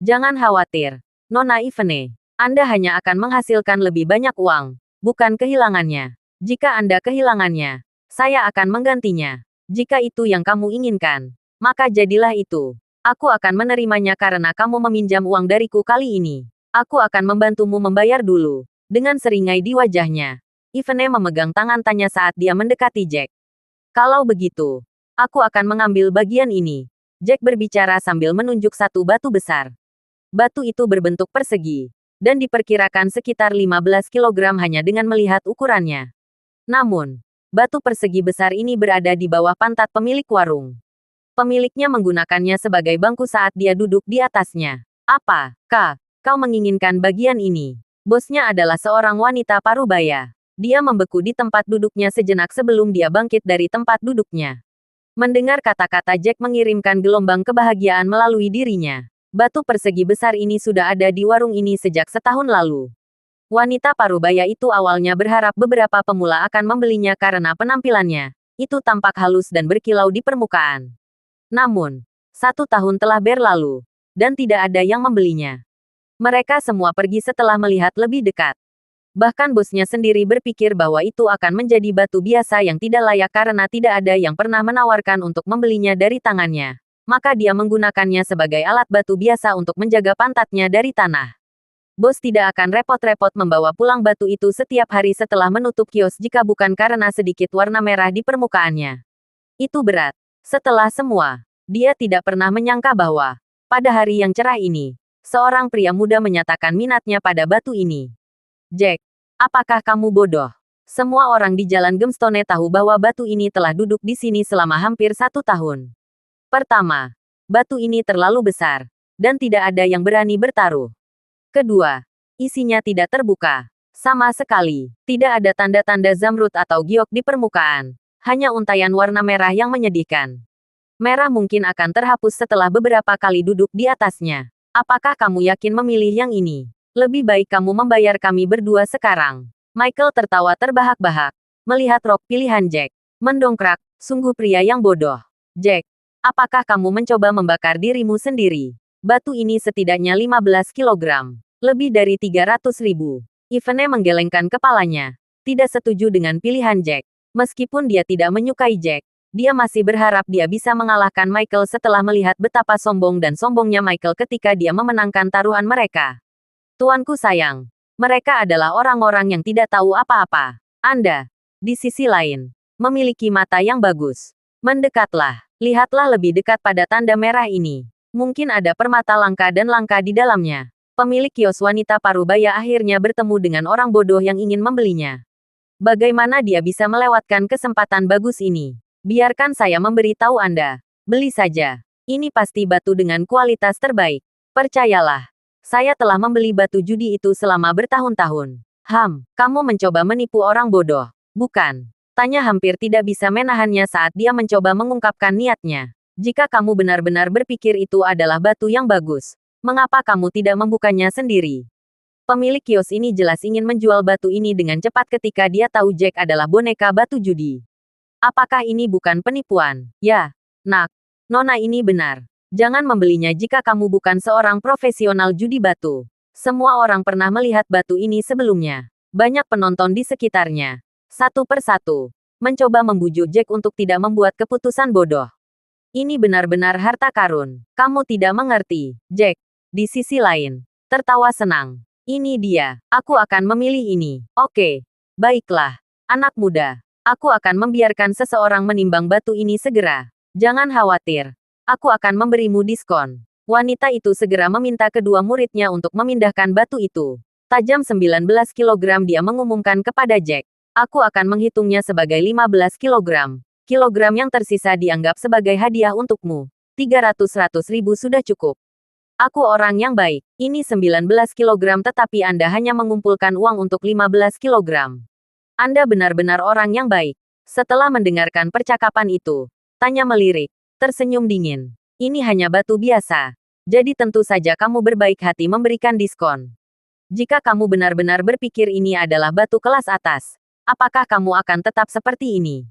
B: Jangan khawatir, Nona Ivene. Anda hanya akan menghasilkan lebih banyak uang, bukan kehilangannya. Jika Anda kehilangannya, saya akan menggantinya. Jika itu yang kamu inginkan, maka jadilah itu. Aku akan menerimanya karena kamu meminjam uang dariku kali ini. Aku akan membantumu membayar dulu. Dengan seringai di wajahnya, Ivene memegang tangan Tanya saat dia mendekati Jack. Kalau begitu, aku akan mengambil bagian ini. Jack berbicara sambil menunjuk satu batu besar. Batu itu berbentuk persegi, dan diperkirakan sekitar 15 kg hanya dengan melihat ukurannya. Namun, batu persegi besar ini berada di bawah pantat pemilik warung. Pemiliknya menggunakannya sebagai bangku saat dia duduk di atasnya. Apa, Kak? Kau menginginkan bagian ini? Bosnya adalah seorang wanita parubaya. Dia membeku di tempat duduknya sejenak sebelum dia bangkit dari tempat duduknya. Mendengar kata-kata Jack mengirimkan gelombang kebahagiaan melalui dirinya. Batu persegi besar ini sudah ada di warung ini sejak setahun lalu. Wanita parubaya itu awalnya berharap beberapa pemula akan membelinya karena penampilannya. Itu tampak halus dan berkilau di permukaan. Namun, 1 tahun telah berlalu, dan tidak ada yang membelinya. Mereka semua pergi setelah melihat lebih dekat. Bahkan bosnya sendiri berpikir bahwa itu akan menjadi batu biasa yang tidak layak karena tidak ada yang pernah menawarkan untuk membelinya dari tangannya. Maka dia menggunakannya sebagai alat batu biasa untuk menjaga pantatnya dari tanah. Bos tidak akan repot-repot membawa pulang batu itu setiap hari setelah menutup kios jika bukan karena sedikit warna merah di permukaannya. Itu berat. Setelah semua, dia tidak pernah menyangka bahwa, pada hari yang cerah ini, seorang pria muda menyatakan minatnya pada batu ini. Jack, apakah kamu bodoh? Semua orang di Jalan Gemstone tahu bahwa batu ini telah duduk di sini selama hampir 1 tahun. Pertama, batu ini terlalu besar, dan tidak ada yang berani bertaruh. Kedua, isinya tidak terbuka. Sama sekali, tidak ada tanda-tanda zamrud atau giok di permukaan. Hanya untaian warna merah yang menyedihkan. Merah mungkin akan terhapus setelah beberapa kali duduk di atasnya. Apakah kamu yakin memilih yang ini? Lebih baik kamu membayar kami berdua sekarang. Michael tertawa terbahak-bahak. Melihat rok pilihan Jack. Mendongkrak, sungguh pria yang bodoh. Jack, apakah kamu mencoba membakar dirimu sendiri? Batu ini setidaknya 15 kg. Lebih dari 300.000. Ivene menggelengkan kepalanya. Tidak setuju dengan pilihan Jack. Meskipun dia tidak menyukai Jack, dia masih berharap dia bisa mengalahkan Michael setelah melihat betapa sombong dan sombongnya Michael ketika dia memenangkan taruhan mereka. Tuanku sayang, mereka adalah orang-orang yang tidak tahu apa-apa. Anda, di sisi lain, memiliki mata yang bagus. Mendekatlah, lihatlah lebih dekat pada tanda merah ini. Mungkin ada permata langka dan langka di dalamnya. Pemilik kios wanita parubaya akhirnya bertemu dengan orang bodoh yang ingin membelinya. Bagaimana dia bisa melewatkan kesempatan bagus ini? Biarkan saya memberitahu Anda. Beli saja. Ini pasti batu dengan kualitas terbaik. Percayalah. Saya telah membeli batu judi itu selama bertahun-tahun. Kamu mencoba menipu orang bodoh, bukan? Tanya hampir tidak bisa menahannya saat dia mencoba mengungkapkan niatnya. Jika kamu benar-benar berpikir itu adalah batu yang bagus, mengapa kamu tidak membukanya sendiri? Pemilik kios ini jelas ingin menjual batu ini dengan cepat ketika dia tahu Jack adalah boneka batu judi. Apakah ini bukan penipuan? Ya, nak. Nona ini benar. Jangan membelinya jika kamu bukan seorang profesional judi batu. Semua orang pernah melihat batu ini sebelumnya. Banyak penonton di sekitarnya. Satu persatu. Mencoba membujuk Jack untuk tidak membuat keputusan bodoh. Ini benar-benar harta karun. Kamu tidak mengerti, Jack. Di sisi lain, tertawa senang. Ini dia. Aku akan memilih ini. Oke. Baiklah. Anak muda. Aku akan membiarkan seseorang menimbang batu ini segera. Jangan khawatir. Aku akan memberimu diskon. Wanita itu segera meminta kedua muridnya untuk memindahkan batu itu. Tajam 19 kilogram dia mengumumkan kepada Jack. Aku akan menghitungnya sebagai 15 kilogram. Kilogram yang tersisa dianggap sebagai hadiah untukmu. 300 ribu sudah cukup. Aku orang yang baik. Ini 19 kilogram tetapi Anda hanya mengumpulkan uang untuk 15 kilogram. Anda benar-benar orang yang baik. Setelah mendengarkan percakapan itu, tanya melirik, tersenyum dingin. Ini hanya batu biasa. Jadi tentu saja kamu berbaik hati memberikan diskon. Jika kamu benar-benar berpikir ini adalah batu kelas atas, apakah kamu akan tetap seperti ini?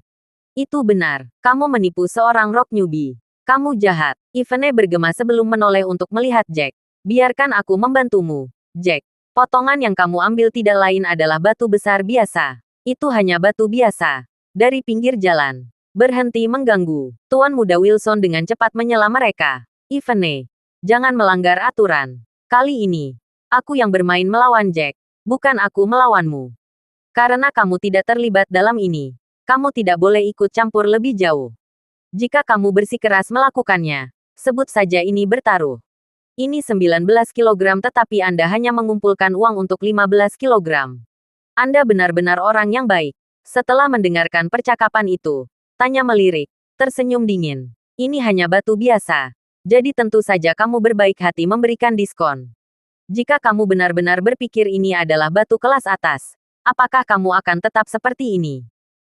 B: Itu benar. Kamu menipu seorang rock newbie. Kamu jahat. Ivene bergema sebelum menoleh untuk melihat Jack. Biarkan aku membantumu, Jack. Potongan yang kamu ambil tidak lain adalah batu besar biasa. Itu hanya batu biasa. Dari pinggir jalan. Berhenti mengganggu. Tuan Muda Wilson dengan cepat menyela mereka. Ivene, jangan melanggar aturan. Kali ini, aku yang bermain melawan Jack. Bukan aku melawanmu. Karena kamu tidak terlibat dalam ini, kamu tidak boleh ikut campur lebih jauh. Jika kamu bersikeras melakukannya, sebut saja ini bertaruh. Ini 19 kilogram tetapi Anda hanya mengumpulkan uang untuk 15 kilogram. Anda benar-benar orang yang baik. Setelah mendengarkan percakapan itu, tanya melirik, tersenyum dingin. Ini hanya batu biasa. Jadi tentu saja kamu berbaik hati memberikan diskon. Jika kamu benar-benar berpikir ini adalah batu kelas atas, apakah kamu akan tetap seperti ini?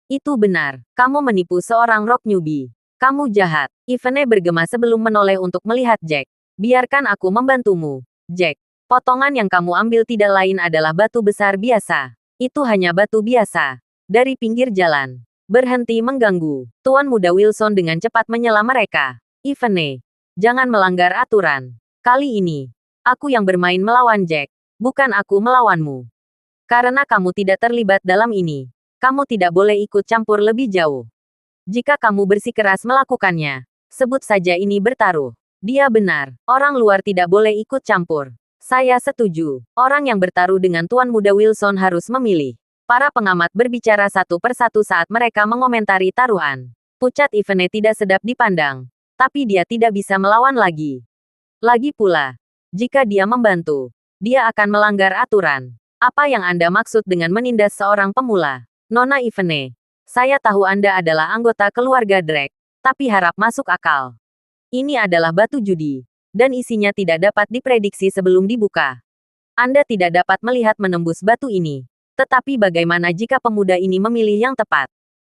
B: Itu benar. Kamu menipu seorang rock newbie. Kamu jahat. Ivene bergema sebelum menoleh untuk melihat Jack. Biarkan aku membantumu, Jack. Potongan yang kamu ambil tidak lain adalah batu besar biasa. Itu hanya batu biasa. Dari pinggir jalan. Berhenti mengganggu. Tuan Muda Wilson dengan cepat menyela mereka. Ivene, jangan melanggar aturan. Kali ini, aku yang bermain melawan Jack. Bukan aku melawanmu. Karena kamu tidak terlibat dalam ini, kamu tidak boleh ikut campur lebih jauh. Jika kamu bersikeras melakukannya, sebut saja ini bertaruh. Dia benar. Orang luar tidak boleh ikut campur. Saya setuju. Orang yang bertaruh dengan Tuan Muda Wilson harus memilih. Para pengamat berbicara satu persatu saat mereka mengomentari taruhan. Pucat Ivene tidak sedap dipandang. Tapi dia tidak bisa melawan lagi. Lagi pula, jika dia membantu, dia akan melanggar aturan. Apa yang Anda maksud dengan menindas seorang pemula? Nona Ivene, saya tahu Anda adalah anggota keluarga Drake, tapi harap masuk akal. Ini adalah batu judi, dan isinya tidak dapat diprediksi sebelum dibuka. Anda tidak dapat melihat menembus batu ini. Tetapi bagaimana jika pemuda ini memilih yang tepat?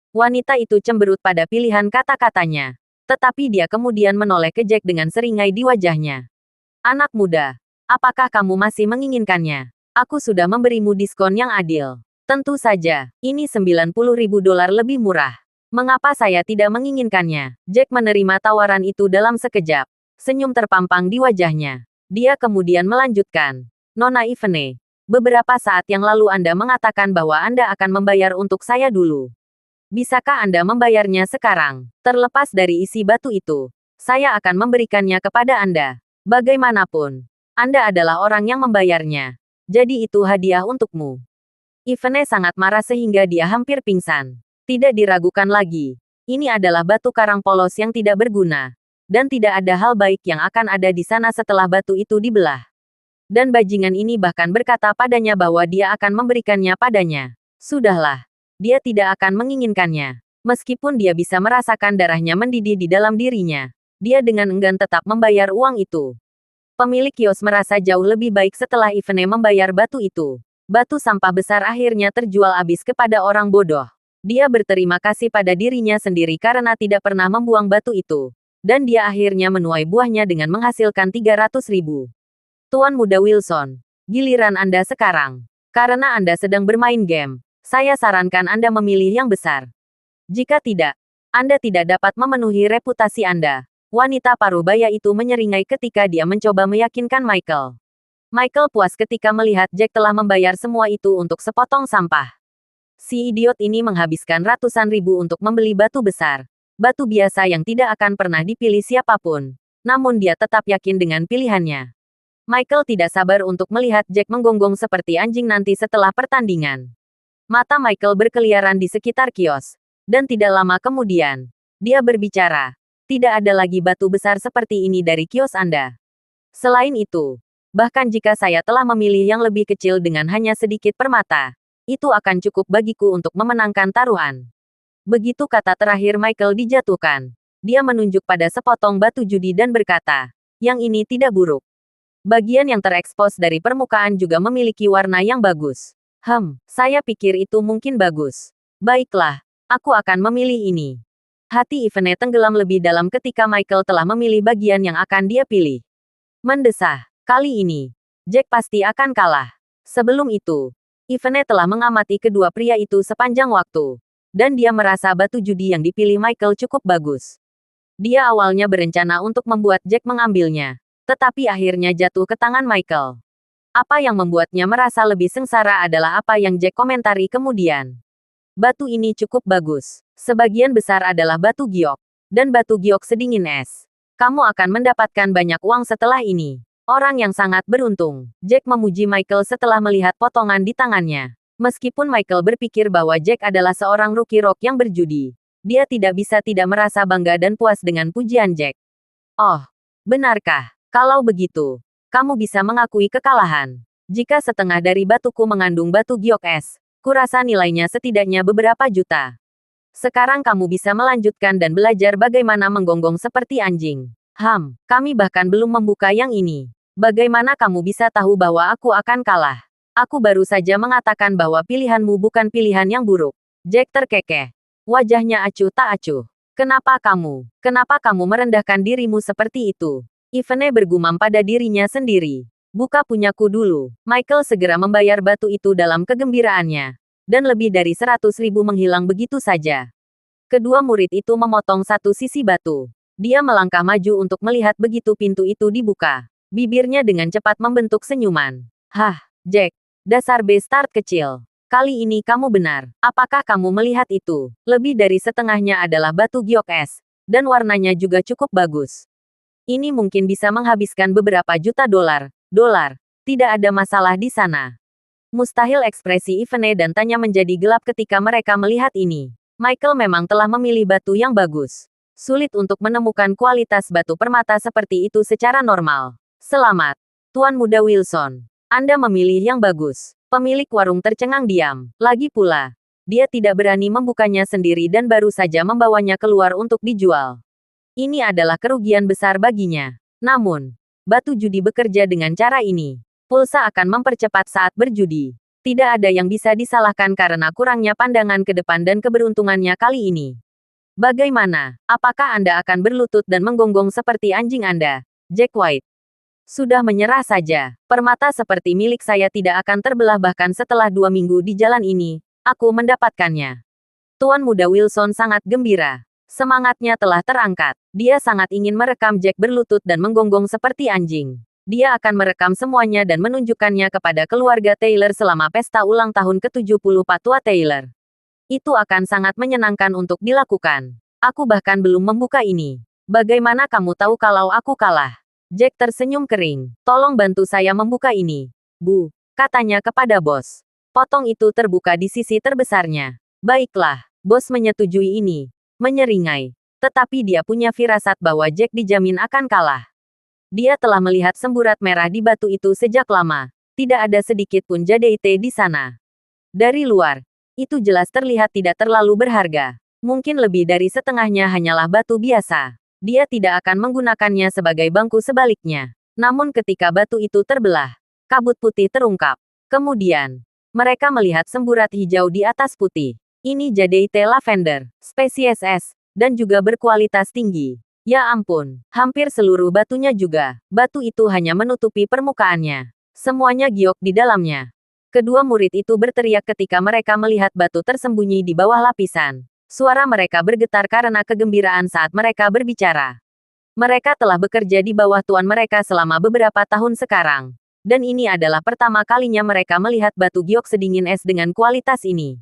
B: Wanita itu cemberut pada pilihan kata-katanya. Tetapi dia kemudian menoleh ke Jack dengan seringai di wajahnya. Anak muda, apakah kamu masih menginginkannya? Aku sudah memberimu diskon yang adil. Tentu saja, ini 90.000 dolar lebih murah. Mengapa saya tidak menginginkannya? Jack menerima tawaran itu dalam sekejap. Senyum terpampang di wajahnya. Dia kemudian melanjutkan. Nona Ivene, beberapa saat yang lalu Anda mengatakan bahwa Anda akan membayar untuk saya dulu. Bisakah Anda membayarnya sekarang? Terlepas dari isi batu itu, saya akan memberikannya kepada Anda. Bagaimanapun, Anda adalah orang yang membayarnya. Jadi itu hadiah untukmu. Ivene sangat marah sehingga dia hampir pingsan. Tidak diragukan lagi. Ini adalah batu karang polos yang tidak berguna. Dan tidak ada hal baik yang akan ada di sana setelah batu itu dibelah. Dan bajingan ini bahkan berkata padanya bahwa dia akan memberikannya padanya. Sudahlah. Dia tidak akan menginginkannya. Meskipun dia bisa merasakan darahnya mendidih di dalam dirinya. Dia dengan enggan tetap membayar uang itu. Pemilik kios merasa jauh lebih baik setelah Ivene membayar batu itu. Batu sampah besar akhirnya terjual habis kepada orang bodoh. Dia berterima kasih pada dirinya sendiri karena tidak pernah membuang batu itu. Dan dia akhirnya menuai buahnya dengan menghasilkan 300.000. Tuan Muda Wilson, Giliran Anda sekarang. Karena Anda sedang bermain game, saya sarankan Anda memilih yang besar. Jika tidak, Anda tidak dapat memenuhi reputasi Anda. Wanita parubaya itu menyeringai ketika dia mencoba meyakinkan Michael. Michael puas ketika melihat Jack telah membayar semua itu untuk sepotong sampah. Si idiot ini menghabiskan ratusan ribu untuk membeli batu besar. Batu biasa yang tidak akan pernah dipilih siapapun. Namun dia tetap yakin dengan pilihannya. Michael tidak sabar untuk melihat Jack menggonggong seperti anjing nanti setelah pertandingan. Mata Michael berkeliaran di sekitar kios. Dan tidak lama kemudian, dia berbicara. Tidak ada lagi batu besar seperti ini dari kios Anda. Selain itu, bahkan jika saya telah memilih yang lebih kecil dengan hanya sedikit permata, itu akan cukup bagiku untuk memenangkan taruhan. Begitu kata terakhir Michael dijatuhkan, dia menunjuk pada sepotong batu judi dan berkata, yang ini tidak buruk. Bagian yang terekspos dari permukaan juga memiliki warna yang bagus. Saya pikir itu mungkin bagus. Baiklah, aku akan memilih ini. Hati Ivene tenggelam lebih dalam ketika Michael telah memilih bagian yang akan dia pilih. Mendesah. Kali ini, Jack pasti akan kalah. Sebelum itu, Ivene telah mengamati kedua pria itu sepanjang waktu. Dan dia merasa batu judi yang dipilih Michael cukup bagus. Dia awalnya berencana untuk membuat Jack mengambilnya. Tetapi akhirnya jatuh ke tangan Michael. Apa yang membuatnya merasa lebih sengsara adalah apa yang Jack komentari kemudian. Batu ini cukup bagus. Sebagian besar adalah batu giok. Dan batu giok sedingin es. Kamu akan mendapatkan banyak uang setelah ini. Orang yang sangat beruntung. Jack memuji Michael setelah melihat potongan di tangannya. Meskipun Michael berpikir bahwa Jack adalah seorang rookie rock yang berjudi, dia tidak bisa tidak merasa bangga dan puas dengan pujian Jack. Oh, benarkah? Kalau begitu, kamu bisa mengakui kekalahan. Jika setengah dari batuku mengandung batu giok es, kurasa nilainya setidaknya beberapa juta. Sekarang kamu bisa melanjutkan dan belajar bagaimana menggonggong seperti anjing. Kami bahkan belum membuka yang ini. Bagaimana kamu bisa tahu bahwa aku akan kalah? Aku baru saja mengatakan bahwa pilihanmu bukan pilihan yang buruk. Jack terkekeh. Wajahnya acuh tak acuh. Kenapa kamu merendahkan dirimu seperti itu? Ivene bergumam pada dirinya sendiri. Buka punyaku dulu. Michael segera membayar batu itu dalam kegembiraannya. Dan lebih dari 100.000 menghilang begitu saja. Kedua murid itu memotong satu sisi batu. Dia melangkah maju untuk melihat begitu pintu itu dibuka. Bibirnya dengan cepat membentuk senyuman. Jack. Dasar bastard kecil. Kali ini kamu benar. Apakah kamu melihat itu? Lebih dari setengahnya adalah batu giok es. Dan warnanya juga cukup bagus. Ini mungkin bisa menghabiskan beberapa juta dolar. Tidak ada masalah di sana. Mustahil ekspresi Ivene dan Tanya menjadi gelap ketika mereka melihat ini. Michael memang telah memilih batu yang bagus. Sulit untuk menemukan kualitas batu permata seperti itu secara normal. Selamat, Tuan Muda Wilson. Anda memilih yang bagus. Pemilik warung tercengang diam. Lagi pula, dia tidak berani membukanya sendiri dan baru saja membawanya keluar untuk dijual. Ini adalah kerugian besar baginya. Namun, batu judi bekerja dengan cara ini. Pulsa akan mempercepat saat berjudi. Tidak ada yang bisa disalahkan karena kurangnya pandangan ke depan dan keberuntungannya kali ini. Bagaimana? Apakah Anda akan berlutut dan menggonggong seperti anjing Anda, Jack White? Sudah menyerah saja. Permata seperti milik saya tidak akan terbelah bahkan setelah 2 minggu di jalan ini. Aku mendapatkannya. Tuan Muda Wilson sangat gembira. Semangatnya telah terangkat. Dia sangat ingin merekam Jack berlutut dan menggonggong seperti anjing. Dia akan merekam semuanya dan menunjukkannya kepada keluarga Taylor selama pesta ulang tahun ke-70 Patua Taylor. Itu akan sangat menyenangkan untuk dilakukan. Aku bahkan belum membuka ini. Bagaimana kamu tahu kalau aku kalah? Jack tersenyum kering. Tolong bantu saya membuka ini. Bu, katanya kepada bos. Potong itu terbuka di sisi terbesarnya. Baiklah, bos menyetujui ini. Menyeringai. Tetapi dia punya firasat bahwa Jack dijamin akan kalah. Dia telah melihat semburat merah di batu itu sejak lama. Tidak ada sedikit pun jadeite di sana. Dari luar, itu jelas terlihat tidak terlalu berharga. Mungkin lebih dari setengahnya hanyalah batu biasa. Dia tidak akan menggunakannya sebagai bangku sebaliknya. Namun ketika batu itu terbelah, kabut putih terungkap. Kemudian, mereka melihat semburat hijau di atas putih. Ini jadeite lavender, spesies es, dan juga berkualitas tinggi. Ya ampun, hampir seluruh batunya juga. Batu itu hanya menutupi permukaannya. Semuanya giok di dalamnya. Kedua murid itu berteriak ketika mereka melihat batu tersembunyi di bawah lapisan. Suara mereka bergetar karena kegembiraan saat mereka berbicara. Mereka telah bekerja di bawah tuan mereka selama beberapa tahun sekarang. Dan ini adalah pertama kalinya mereka melihat batu giok sedingin es dengan kualitas ini.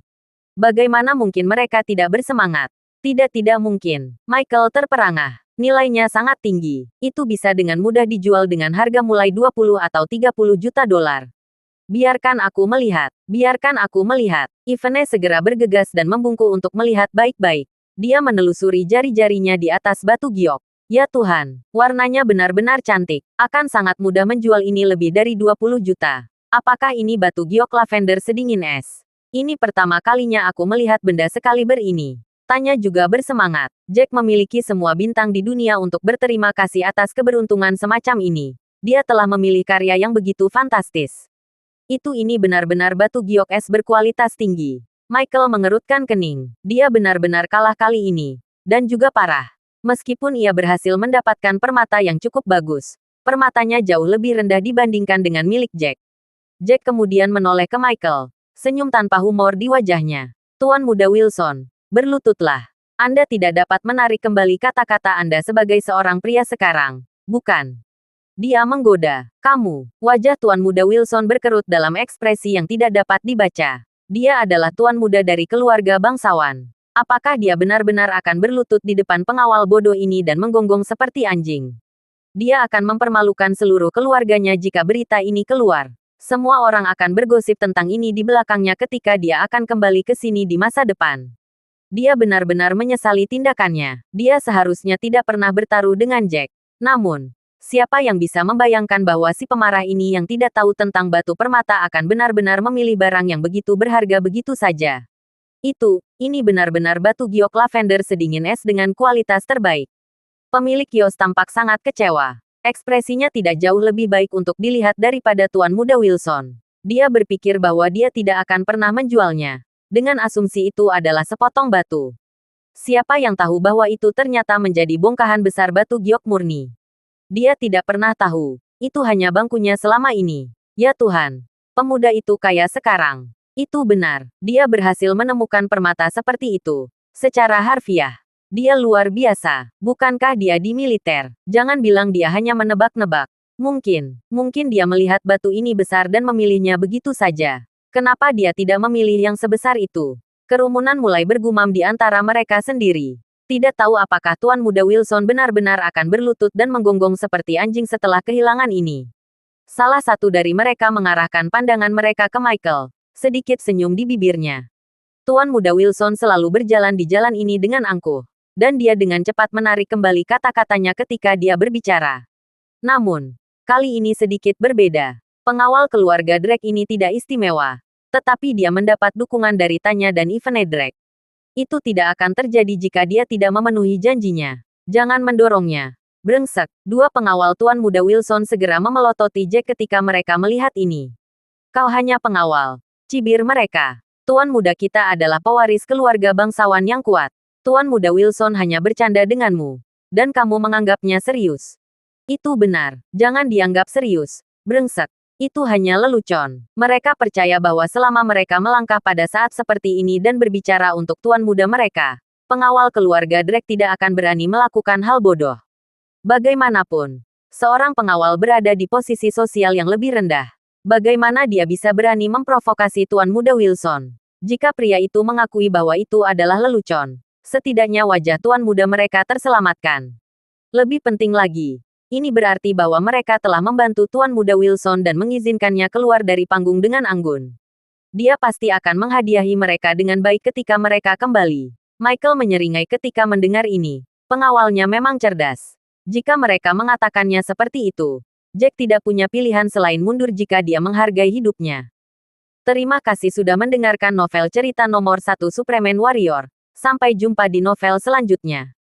B: Bagaimana mungkin mereka tidak bersemangat? Tidak mungkin. Michael terperangah. Nilainya sangat tinggi. Itu bisa dengan mudah dijual dengan harga mulai 20 atau 30 juta dolar. Biarkan aku melihat. Biarkan aku melihat. Ivene segera bergegas dan membungkuk untuk melihat baik-baik. Dia menelusuri jari-jarinya di atas batu giok. Ya Tuhan, warnanya benar-benar cantik. Akan sangat mudah menjual ini lebih dari 20 juta. Apakah ini batu giok lavender sedingin es? Ini pertama kalinya aku melihat benda sekaliber ini. Tanya juga bersemangat. Jack memiliki semua bintang di dunia untuk berterima kasih atas keberuntungan semacam ini. Dia telah memilih karya yang begitu fantastis. Ini benar-benar batu giok es berkualitas tinggi. Michael mengerutkan kening. Dia benar-benar kalah kali ini. Dan juga parah. Meskipun ia berhasil mendapatkan permata yang cukup bagus, permatanya jauh lebih rendah dibandingkan dengan milik Jack. Jack kemudian menoleh ke Michael, senyum tanpa humor di wajahnya. Tuan Muda Wilson, berlututlah. Anda tidak dapat menarik kembali kata-kata Anda sebagai seorang pria sekarang, bukan? Dia menggoda. Kamu, wajah Tuan Muda Wilson berkerut dalam ekspresi yang tidak dapat dibaca. Dia adalah tuan muda dari keluarga bangsawan. Apakah dia benar-benar akan berlutut di depan pengawal bodoh ini dan menggonggong seperti anjing? Dia akan mempermalukan seluruh keluarganya jika berita ini keluar. Semua orang akan bergosip tentang ini di belakangnya ketika dia akan kembali ke sini di masa depan. Dia benar-benar menyesali tindakannya. Dia seharusnya tidak pernah bertaruh dengan Jack. Namun, siapa yang bisa membayangkan bahwa si pemarah ini yang tidak tahu tentang batu permata akan benar-benar memilih barang yang begitu berharga begitu saja? Ini benar-benar batu giok lavender sedingin es dengan kualitas terbaik. Pemilik kios tampak sangat kecewa. Ekspresinya tidak jauh lebih baik untuk dilihat daripada Tuan Muda Wilson. Dia berpikir bahwa dia tidak akan pernah menjualnya. Dengan asumsi itu adalah sepotong batu. Siapa yang tahu bahwa itu ternyata menjadi bongkahan besar batu giok murni? Dia tidak pernah tahu. Itu hanya bangkunya selama ini. Ya Tuhan, pemuda itu kaya sekarang. Itu benar, dia berhasil menemukan permata seperti itu. Secara harfiah, dia luar biasa. Bukankah dia di militer? Jangan bilang dia hanya menebak-nebak. Mungkin dia melihat batu ini besar dan memilihnya begitu saja. Kenapa dia tidak memilih yang sebesar itu? Kerumunan mulai bergumam di antara mereka sendiri. Tidak tahu apakah Tuan Muda Wilson benar-benar akan berlutut dan menggonggong seperti anjing setelah kehilangan ini. Salah satu dari mereka mengarahkan pandangan mereka ke Michael. Sedikit senyum di bibirnya. Tuan Muda Wilson selalu berjalan di jalan ini dengan angkuh. Dan dia dengan cepat menarik kembali kata-katanya ketika dia berbicara. Namun, kali ini sedikit berbeda. Pengawal keluarga Drake ini tidak istimewa. Tetapi dia mendapat dukungan dari Tanya dan Ivene Drake. Itu tidak akan terjadi jika dia tidak memenuhi janjinya. Jangan mendorongnya. Brengsek. Dua pengawal Tuan Muda Wilson segera memelototi Jack ketika mereka melihat ini. Kau hanya pengawal. Cibir mereka. Tuan muda kita adalah pewaris keluarga bangsawan yang kuat. Tuan Muda Wilson hanya bercanda denganmu. Dan kamu menganggapnya serius. Itu benar. Jangan dianggap serius. Brengsek. Itu hanya lelucon. Mereka percaya bahwa selama mereka melangkah pada saat seperti ini dan berbicara untuk tuan muda mereka, pengawal keluarga Drake tidak akan berani melakukan hal bodoh. Bagaimanapun, seorang pengawal berada di posisi sosial yang lebih rendah. Bagaimana dia bisa berani memprovokasi Tuan Muda Wilson? Jika pria itu mengakui bahwa itu adalah lelucon, setidaknya wajah Tuan Muda mereka terselamatkan. Lebih penting lagi, ini berarti bahwa mereka telah membantu Tuan Muda Wilson dan mengizinkannya keluar dari panggung dengan anggun. Dia pasti akan menghadiahi mereka dengan baik ketika mereka kembali. Michael menyeringai ketika mendengar ini. Pengawalnya memang cerdas. Jika mereka mengatakannya seperti itu, Jack tidak punya pilihan selain mundur jika dia menghargai hidupnya. Terima kasih sudah mendengarkan novel cerita nomor 1 Superman Warrior. Sampai jumpa di novel selanjutnya.